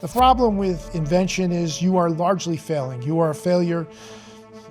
The problem with invention is you are largely failing. You are a failure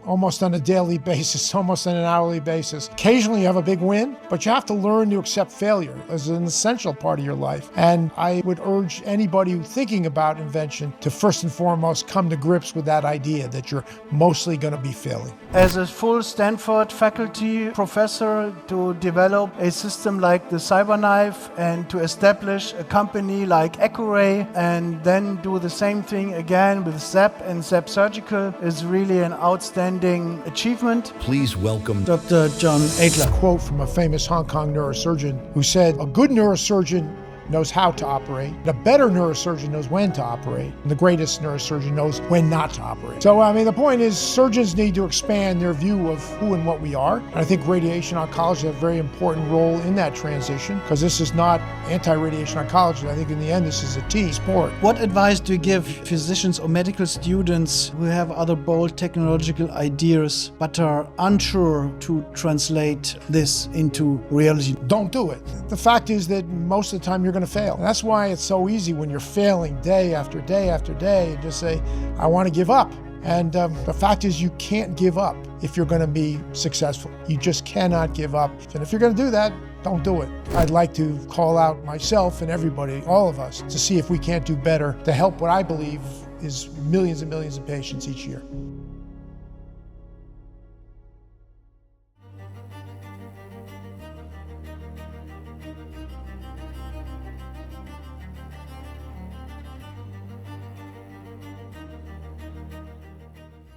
almost on a daily basis, almost on an hourly basis. Occasionally you have a big win, but you have to learn to accept failure as an essential part of your life. And I would urge anybody thinking about invention to first and foremost come to grips with that idea that you're mostly going to be failing. As a full Stanford faculty professor, to develop a system like the CyberKnife and to establish a company like Accuray and then do the same thing again with ZAP and ZAP Surgical is really an outstanding achievement. Please welcome Dr. John Adler. A quote from a famous Hong Kong neurosurgeon who said, "A good neurosurgeon knows how to operate. A better neurosurgeon knows when to operate. And the greatest neurosurgeon knows when not to operate." So, the point is surgeons need to expand their view of who and what we are. And I think radiation oncology has a very important role in that transition because this is not anti-radiation oncology. I think in the end, this is a team sport. What advice do you give physicians or medical students who have other bold technological ideas but are unsure to translate this into reality? Don't do it. The fact is that most of the time you're going to fail. And that's why it's so easy when you're failing day after day after day and just say, I want to give up. And the fact is you can't give up if you're going to be successful. You just cannot give up. And if you're going to do that, don't do it. I'd like to call out myself and everybody, all of us, to see if we can't do better to help what I believe is millions and millions of patients each year.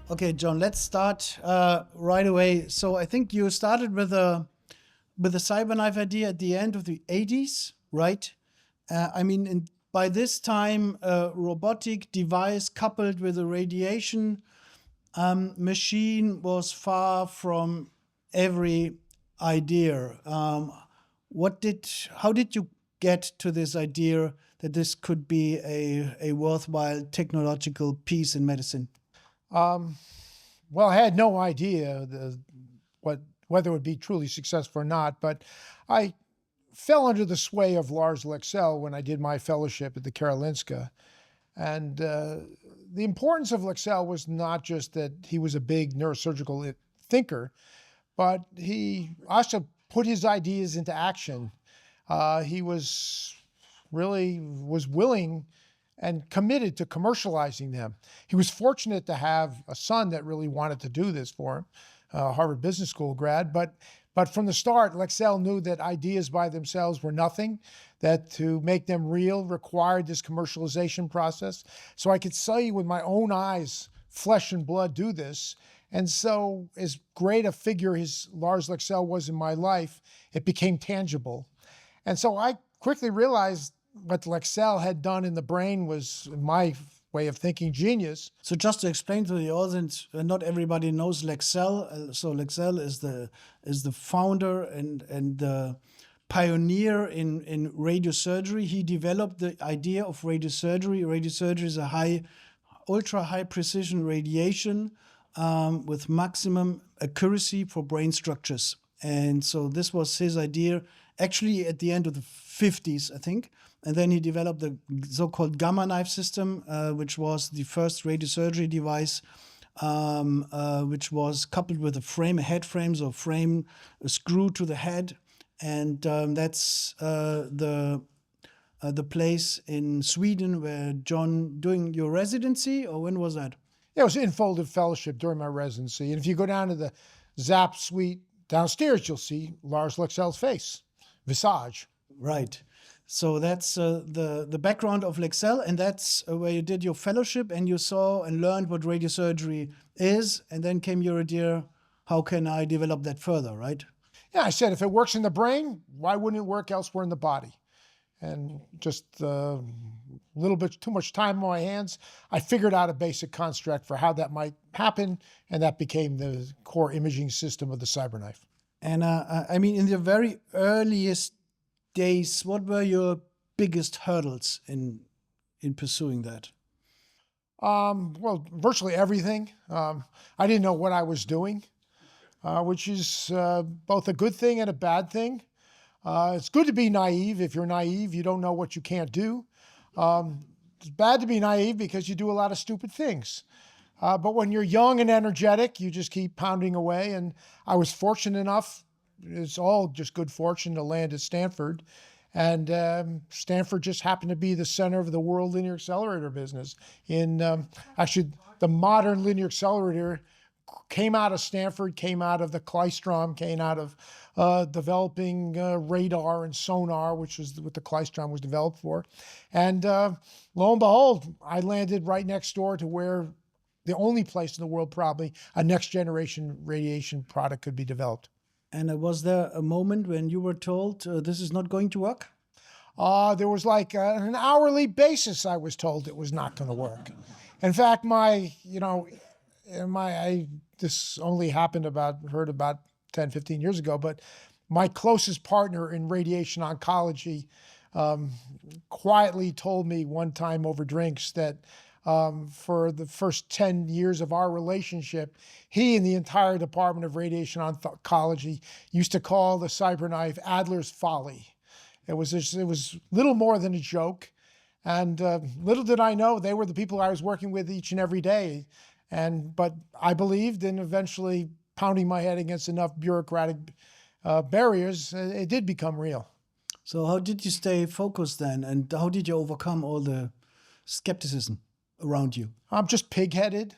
Okay, John, let's start right away. So I think you started with the CyberKnife idea at the end of the 80s, right? By this time, a robotic device coupled with a radiation machine was far from every idea. How did you get to this idea that this could be a worthwhile technological piece in medicine? Well, I had no idea whether it would be truly successful or not, but I fell under the sway of Lars Leksell when I did my fellowship at the Karolinska. And the importance of Leksell was not just that he was a big neurosurgical thinker, but he also put his ideas into action. He was willing and committed to commercializing them. He was fortunate to have a son that really wanted to do this for him, Harvard Business School grad. But from the start, Leksell knew that ideas by themselves were nothing, that to make them real required this commercialization process. So I could see with my own eyes, flesh and blood do this. And so as great a figure as Lars Leksell was in my life, it became tangible. And so I quickly realized what Leksell had done in the brain was, in my way of thinking, genius. So just to explain to the audience, not everybody knows Leksell. So Leksell is the founder and the pioneer in radiosurgery. He developed the idea of radiosurgery. Radiosurgery is a ultra high precision radiation with maximum accuracy for brain structures. And so this was his idea, actually at the end of the 50s, I think. And then he developed the so-called Gamma Knife system, which was the first radiosurgery device, which was coupled with a head frame, so a screw to the head. And that's the place in Sweden where John doing your residency, or when was that? Yeah, it was in-folded fellowship during my residency. And if you go down to the ZAP suite downstairs, you'll see Lars Leksell's face, visage. Right. So that's the background of Leksell, and that's where you did your fellowship and you saw and learned what radiosurgery is, and then came your idea, how can I develop that further, right? Yeah, I said, if it works in the brain, why wouldn't it work elsewhere in the body? And just a little bit too much time on my hands, I figured out a basic construct for how that might happen, and that became the core imaging system of the CyberKnife. And in the very earliest days, what were your biggest hurdles in pursuing that? Well, virtually everything. I didn't know what I was doing, which is both a good thing and a bad thing. It's good to be naive. If you're naive, you don't know what you can't do. it's bad to be naive because you do a lot of stupid things. But when you're young and energetic, you just keep pounding away. And I was fortunate enough, it's all just good fortune to land at Stanford. And Stanford just happened to be the center of the world linear accelerator business. Actually, the modern linear accelerator came out of Stanford, came out of the Klystron, came out of developing radar and sonar, which is what the Klystron was developed for. And lo and behold, I landed right next door to where the only place in the world probably a next generation radiation product could be developed. And was there a moment when you were told this is not going to work? There was like an hourly basis I was told it was not going to work. In fact, this only heard about 10, 15 years ago, but my closest partner in radiation oncology quietly told me one time over drinks that for the first 10 years of our relationship, he and the entire Department of Radiation Oncology used to call the CyberKnife Adler's Folly. It was little more than a joke. And little did I know they were the people I was working with each and every day. But I believed, and eventually pounding my head against enough bureaucratic barriers, it did become real. So how did you stay focused then? And how did you overcome all the skepticism around you? I'm just pig-headed.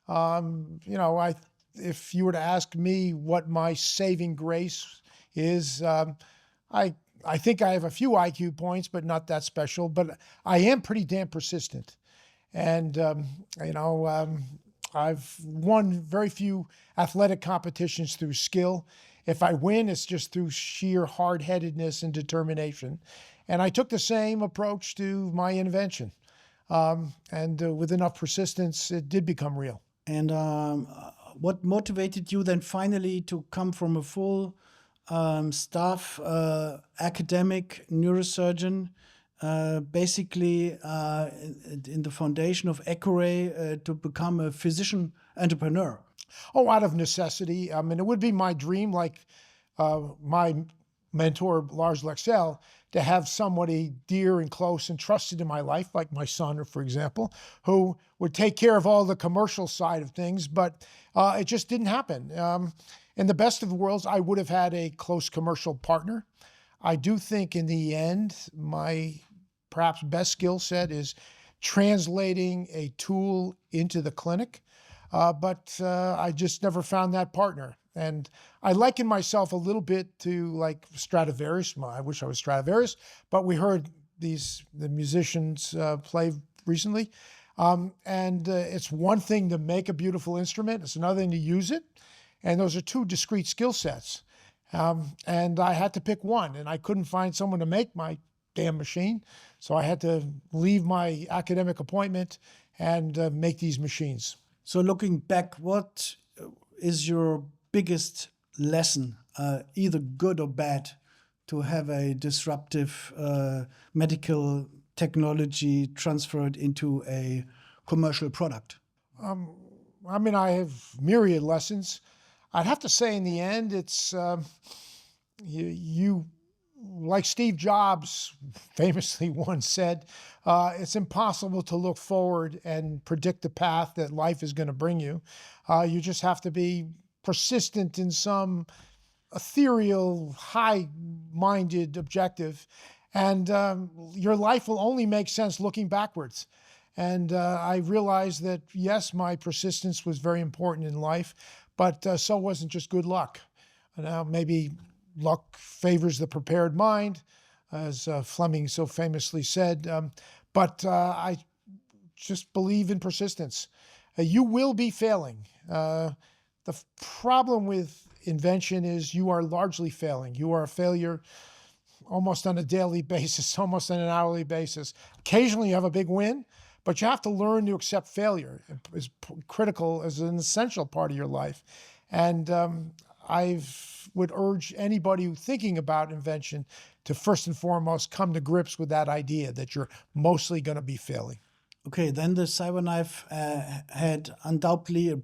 If you were to ask me what my saving grace is, I think I have a few IQ points, but not that special. But I am pretty damn persistent. And, I've won very few athletic competitions through skill. If I win, it's just through sheer hard-headedness and determination. And I took the same approach to my invention. With enough persistence, it did become real. And what motivated you then finally to come from a full staff academic neurosurgeon, basically in the foundation of Accuray, to become a physician entrepreneur? Oh, out of necessity. I mean, it would be my dream, like my mentor, Lars Lexell, to have somebody dear and close and trusted in my life, like my son, for example, who would take care of all the commercial side of things, but it just didn't happen. In the best of worlds, I would have had a close commercial partner. I do think in the end, my perhaps best skill set is translating a tool into the clinic, but I just never found that partner. And I liken myself a little bit to like Stradivarius. Well, I wish I was Stradivarius, but we heard the musicians play recently. It's one thing to make a beautiful instrument. It's another thing to use it. And those are two discrete skill sets. And I had to pick one, and I couldn't find someone to make my damn machine. So I had to leave my academic appointment and make these machines. So looking back, what is your biggest lesson, either good or bad, to have a disruptive medical technology transferred into a commercial product? I have myriad lessons. I'd have to say in the end, it's you like Steve Jobs famously once said, it's impossible to look forward and predict the path that life is going to bring you. You just have to be persistent in some ethereal, high-minded objective, and your life will only make sense looking backwards. And I realized that, yes, my persistence was very important in life, but so wasn't just good luck. Now, maybe luck favors the prepared mind, as Fleming so famously said, but I just believe in persistence. You will be failing. The problem with invention is you are largely failing. You are a failure almost on a daily basis, almost on an hourly basis. Occasionally you have a big win, but you have to learn to accept failure as critical, as an essential part of your life. And I would urge anybody who's thinking about invention to first and foremost come to grips with that idea that you're mostly going to be failing. Okay, then the CyberKnife had undoubtedly a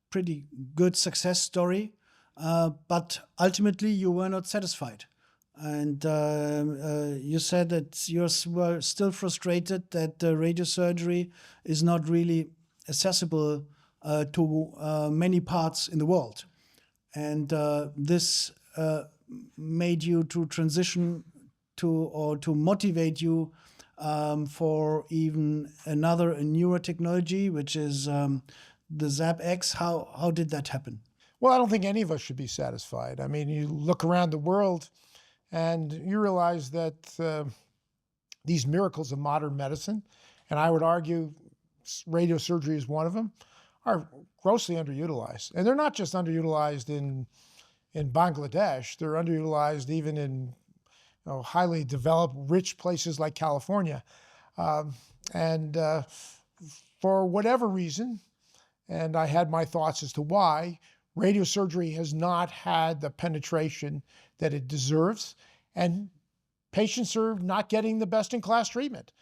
pretty good success story, but ultimately you were not satisfied. And you said that were still frustrated that radiosurgery is not really accessible to many parts in the world. And this made you to transition to, or to motivate you for even a newer technology, which is the ZapX. How did that happen? Well, I don't think any of us should be satisfied. I mean, you look around the world and you realize that these miracles of modern medicine, and I would argue radiosurgery is one of them, are grossly underutilized. And they're not just underutilized in Bangladesh, they're underutilized even in highly developed, rich places like California. And for whatever reason, and I had my thoughts as to why, radiosurgery has not had the penetration that it deserves, and patients are not getting the best-in-class treatment.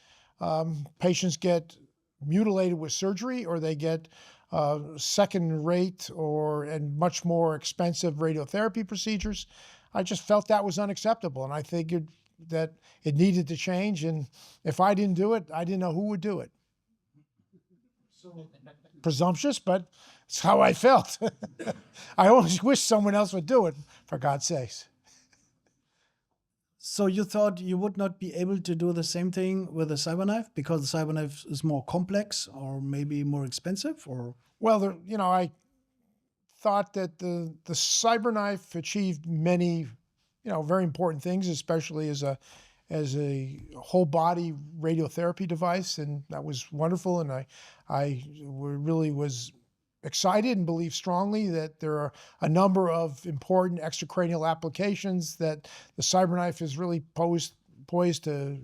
Patients get mutilated with surgery, or they get second-rate and much more expensive radiotherapy procedures. I just felt that was unacceptable, and I figured that it needed to change. And if I didn't do it, I didn't know who would do it. Presumptuous, but it's how I felt. I always wish someone else would do it, for God's sakes. So you thought you would not be able to do the same thing with a CyberKnife because the CyberKnife is more complex or maybe more expensive, or? Well, I thought that the CyberKnife achieved many, very important things, especially as a whole body radiotherapy device, and that was wonderful. And I really was excited and believe strongly that there are a number of important extracranial applications that the CyberKnife is really poised to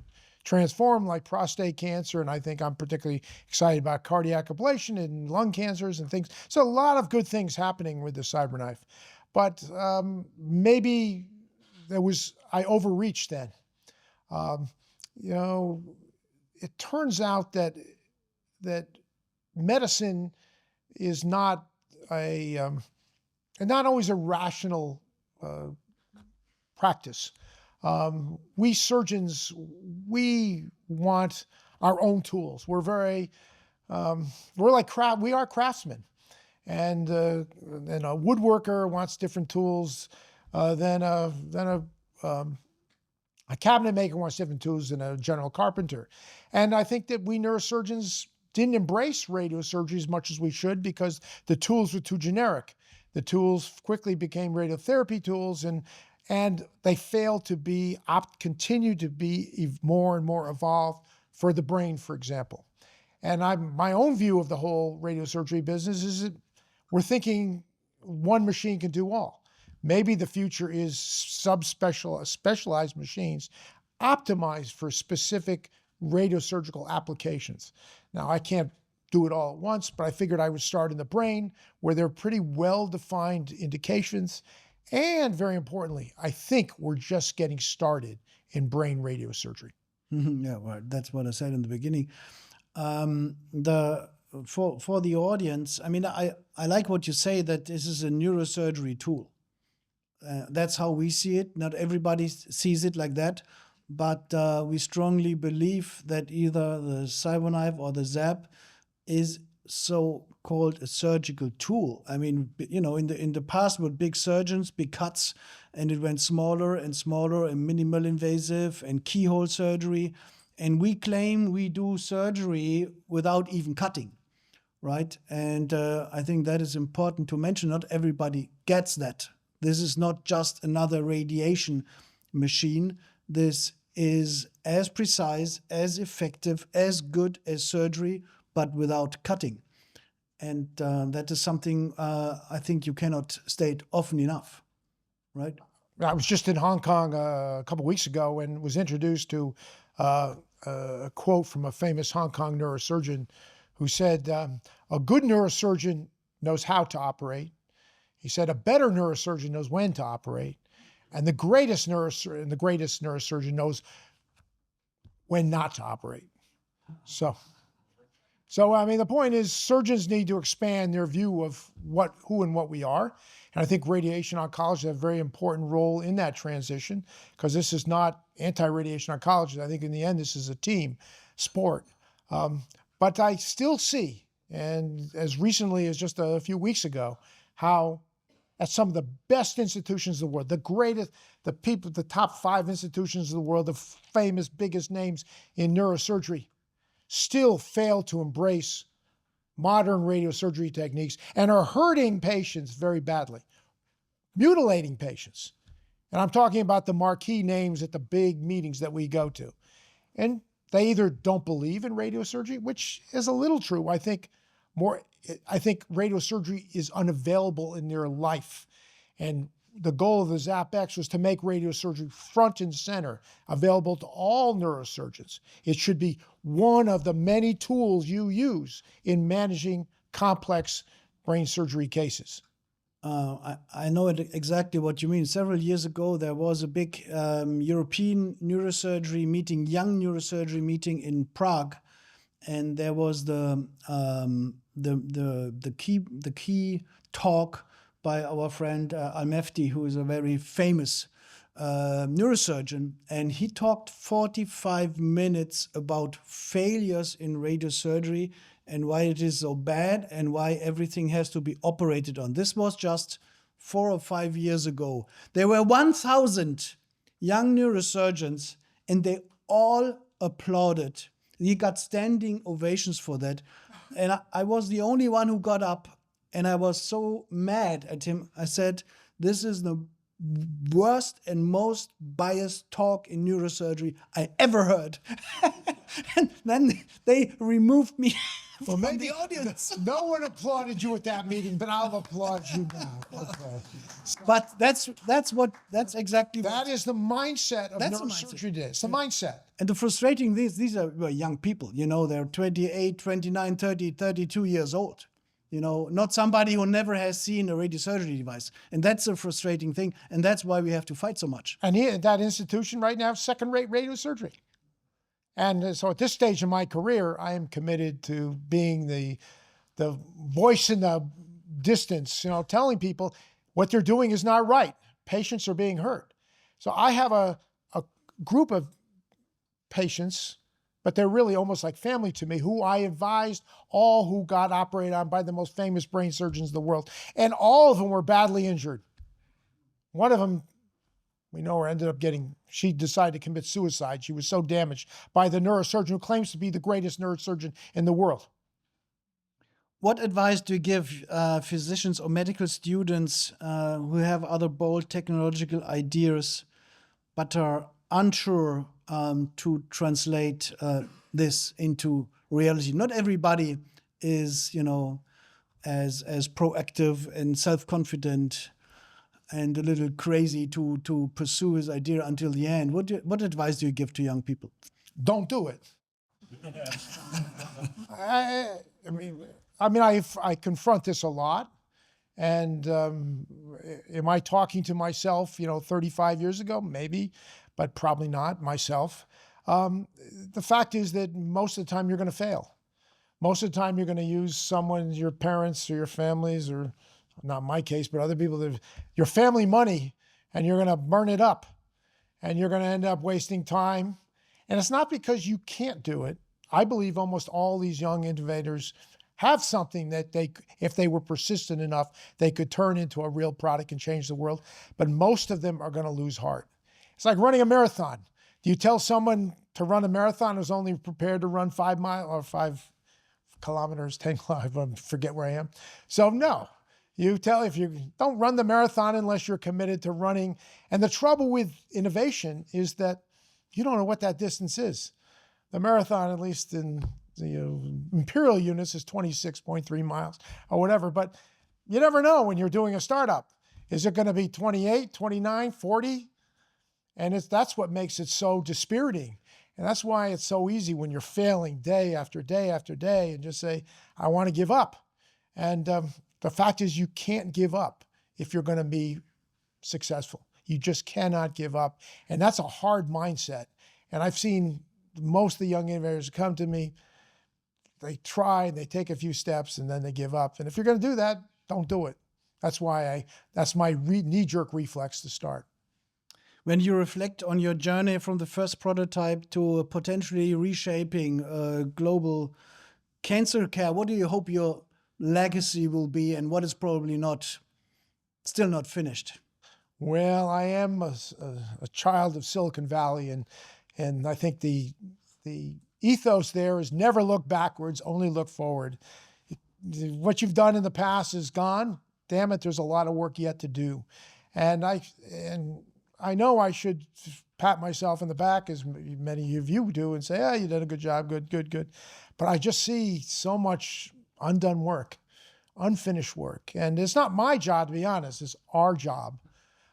transform, like prostate cancer. And I think I'm particularly excited about cardiac ablation and lung cancers and things. So a lot of good things happening with the CyberKnife. But maybe I overreached then. It turns out that medicine is not not always a rational practice. We surgeons, we want our own tools. We're we are craftsmen, and a woodworker wants different tools than a cabinet maker wants different tools than a general carpenter. And I think that we neurosurgeons didn't embrace radiosurgery as much as we should because the tools were too generic. The tools quickly became radiotherapy tools, and they failed to continue to be more and more evolved for the brain, for example. And my own view of the whole radiosurgery business is that we're thinking one machine can do all. Maybe the future is specialized machines optimized for specific radiosurgical applications. Now, I can't do it all at once, but I figured I would start in the brain, where there are pretty well-defined indications. And very importantly, I think we're just getting started in brain radiosurgery. Yeah, well, that's what I said in the beginning. For the audience, I mean, I like what you say, that this is a neurosurgery tool. That's how we see it. Not everybody sees it like that, but we strongly believe that either the CyberKnife or the Zap is so-called a surgical tool. I mean, in the past with big surgeons, big cuts, and it went smaller and smaller and minimal invasive and keyhole surgery. And we claim we do surgery without even cutting, right? And I think that is important to mention. Not everybody gets that. This is not just another radiation machine. This is as precise, as effective, as good as surgery, but without cutting. And that is something I think you cannot state often enough, right? I was just in Hong Kong a couple of weeks ago and was introduced to a quote from a famous Hong Kong neurosurgeon who said, a good neurosurgeon knows how to operate. He said, a better neurosurgeon knows when to operate. And the greatest neurosurgeon knows when not to operate. So So, I mean, the point is surgeons need to expand their view of who and what we are. And I think radiation oncology has a very important role in that transition, because this is not anti-radiation oncology. I think in the end, this is a team sport. But I still see, and as recently as just a few weeks ago, how at some of the best institutions in the world, the greatest, the people, the top 5 institutions in the world, the famous, biggest names in neurosurgery, still fail to embrace modern radiosurgery techniques and are hurting patients very badly, mutilating patients. And I'm talking about the marquee names at the big meetings that we go to. And they either don't believe in radiosurgery, which is a little true. I think radiosurgery is unavailable in their life. And the goal of the ZapX was to make radiosurgery front and center, available to all neurosurgeons. It should be one of the many tools you use in managing complex brain surgery cases. I know exactly what you mean. Several years ago, there was a big European neurosurgery meeting, young neurosurgery meeting in Prague, and there was the key talk by our friend Al-Mefti, who is a very famous neurosurgeon, and he talked 45 minutes about failures in radiosurgery and why it is so bad and why everything has to be operated on. This was just 4 or 5 years ago. There were 1,000 young neurosurgeons, and they all applauded. He got standing ovations for that. And I was the only one who got up, and I was so mad at him. I said, this is the worst and most biased talk in neurosurgery I ever heard. And then they removed me from the audience. No one applauded you at that meeting, but I'll applaud you now. Okay. But that's exactly That is the mindset of That's the neurosurgery mindset. today. It's the mindset. And the frustrating thing is these are young people, they're 28, 29, 30, 32 years old. Not somebody who never has seen a radiosurgery device. And that's a frustrating thing. And that's why we have to fight so much. And here at that institution right now, second-rate radiosurgery. And so at this stage in my career, I am committed to being the voice in the distance, telling people what they're doing is not right. Patients are being hurt. So I have a group of patients, but they're really almost like family to me, who I advised, all who got operated on by the most famous brain surgeons in the world. And all of them were badly injured. One of them, we know her, ended up she decided to commit suicide. She was so damaged by the neurosurgeon who claims to be the greatest neurosurgeon in the world. What advice do you give physicians or medical students who have other bold technological ideas but are unsure to translate this into reality? Not everybody is, as proactive and self-confident and a little crazy to pursue his idea until the end. What advice do you give to young people? Don't do it. I confront this a lot. And am I talking to myself, 35 years ago? Maybe, but probably not myself. The fact is that most of the time you're going to fail. Most of the time you're going to use your parents or your families, or not my case, but other people, your family money, and you're going to burn it up. And you're going to end up wasting time. And it's not because you can't do it. I believe almost all these young innovators have something that if they were persistent enough, they could turn into a real product and change the world. But most of them are going to lose heart. It's like running a marathon. Do you tell someone to run a marathon who's only prepared to run 5 miles or 5 kilometers, 10 kilometers, I forget where I am. So no, if you don't run the marathon unless you're committed to running. And the trouble with innovation is that you don't know what that distance is. The marathon, at least in the imperial units, is 26.3 miles or whatever, but you never know when you're doing a startup. Is it going to be 28, 29, 40? And that's what makes it so dispiriting. And that's why it's so easy when you're failing day after day after day and just say, I want to give up. And the fact is you can't give up if you're going to be successful. You just cannot give up. And that's a hard mindset. And I've seen most of the young innovators come to me they try and they take a few steps and then they give up. And if you're going to do that, don't do it. That's my knee-jerk reflex to start. When you reflect on your journey from the first prototype to potentially reshaping global cancer care, what do you hope your legacy will be, and what is probably still not finished? Well, I am a child of Silicon Valley, and I think the ethos there is never look backwards, only look forward. What you've done in the past is gone. Damn it, there's a lot of work yet to do. And I know I should pat myself in the back, as many of you do, and say, you did a good job, good. But I just see so much undone work, unfinished work. And it's not my job, to be honest, it's our job.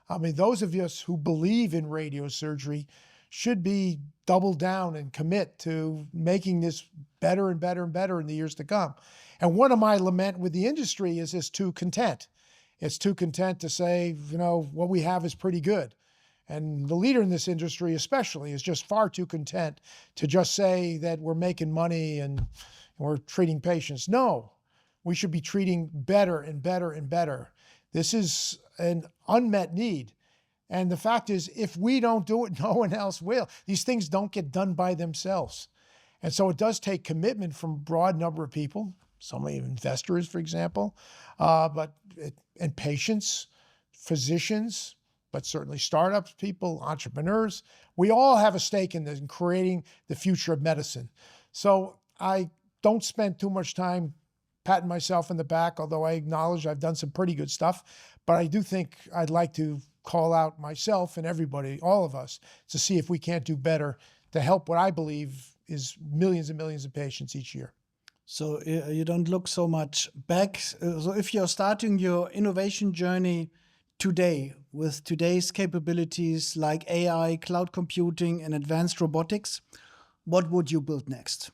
I mean, those of us who believe in radiosurgery should be double down and commit to making this better and better and better in the years to come. And one of my lament with the industry is it's too content. It's too content to say, what we have is pretty good. And the leader in this industry especially is just far too content to just say that we're making money and we're treating patients. No, we should be treating better and better and better. This is an unmet need. And the fact is, if we don't do it, no one else will. These things don't get done by themselves. And so it does take commitment from a broad number of people, some investors, for example, and patients, physicians, but certainly startups, people, entrepreneurs. We all have a stake in this, in creating the future of medicine. So I don't spend too much time patting myself in the back, although I acknowledge I've done some pretty good stuff. But I do think I'd like to call out myself and everybody, all of us, to see if we can't do better to help what I believe is millions and millions of patients each year. So you don't look so much back. So if you're starting your innovation journey today with today's capabilities like AI, cloud computing, and advanced robotics, what would you build next?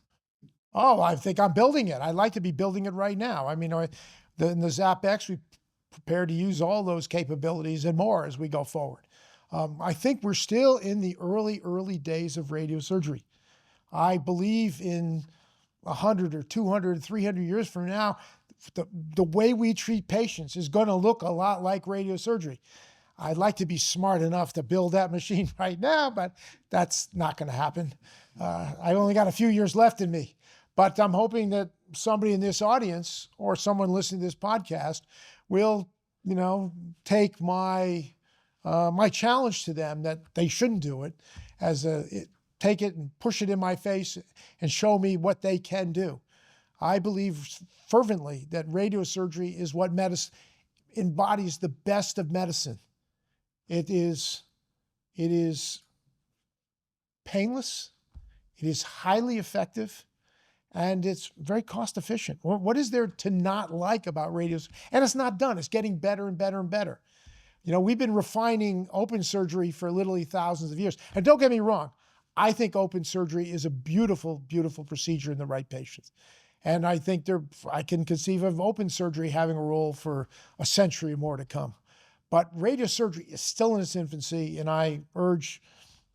Oh, I think I'm building it. I'd like to be building it right now. I mean, in the ZapX, we prepare to use all those capabilities and more as we go forward. I think we're still in the early days of radiosurgery. I believe in 100 or 200, 300 years from now, the way we treat patients is going to look a lot like radiosurgery. I'd like to be smart enough to build that machine right now, but that's not going to happen. I only got a few years left in me. But I'm hoping that somebody in this audience or someone listening to this podcast will, take my challenge to them that they shouldn't do it take it and push it in my face and show me what they can do. I believe fervently that radiosurgery is what medicine embodies the best of medicine. It is painless, it is highly effective, and it's very cost efficient. What is there to not like about radios? And it's not done. It's getting better and better and better. We've been refining open surgery for literally thousands of years. And don't get me wrong, I think open surgery is a beautiful, beautiful procedure in the right patients. And I think I can conceive of open surgery having a role for a century or more to come. But radiosurgery is still in its infancy, and I urge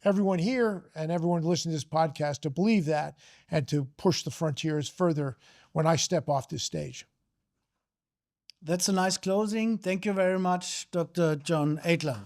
everyone here and everyone listening to this podcast to believe that and to push the frontiers further when I step off this stage. That's a nice closing. Thank you very much, Dr. John Adler.